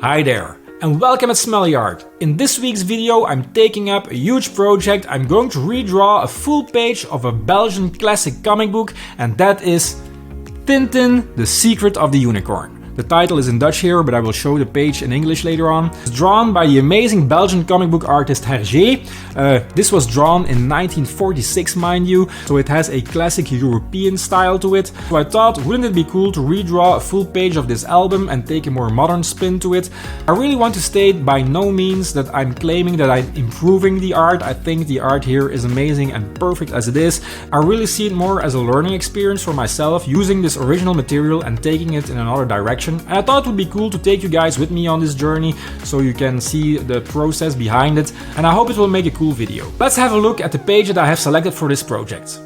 Hi there, and welcome at Smully Art. In this week's video I'm taking up a huge project. I'm going to redraw a full page of a Belgian classic comic book, and that is Tintin, The Secret of the Unicorn. The title is in Dutch here, but I will show the page in English later on. It's drawn by the amazing Belgian comic book artist Hergé. This was drawn in 1946, mind you, so it has a classic European style to it. So I thought, wouldn't it be cool to redraw a full page of this album and take a more modern spin to it? I really want to state by no means that I'm claiming that I'm improving the art. I think the art here is amazing and perfect as it is. I really see it more as a learning experience for myself, using this original material and taking it in another direction. And I thought it would be cool to take you guys with me on this journey so you can see the process behind it, and I hope it will make a cool video. Let's have a look at the page that I have selected for this project.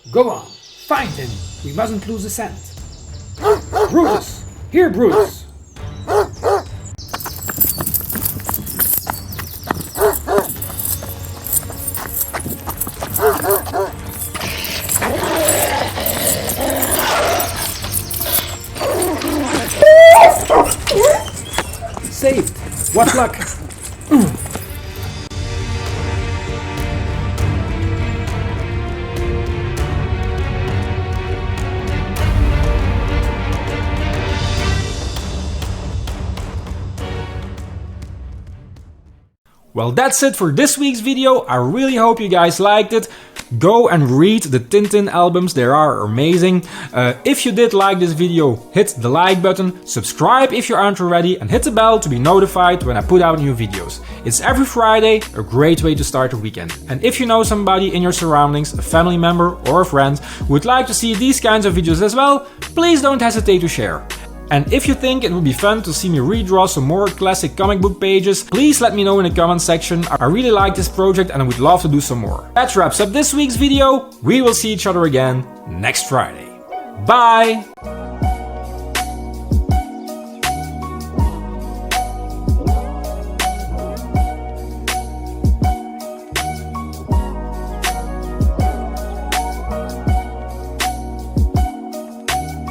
Go on, find him. We mustn't lose the scent. Brutus! Here, Brutus! Saved! What luck! Well, that's it for this week's video. I really hope you guys liked it. Go and read the Tintin albums, they are amazing. If you did like this video, hit the like button, subscribe if you aren't already, and hit the bell to be notified when I put out new videos. It's every Friday, a great way to start the weekend. And if you know somebody in your surroundings, a family member or a friend, who would like to see these kinds of videos as well, please don't hesitate to share. And if you think it would be fun to see me redraw some more classic comic book pages, please let me know in the comment section. I really like this project and I would love to do some more. That wraps up this week's video. We will see each other again next Friday. Bye!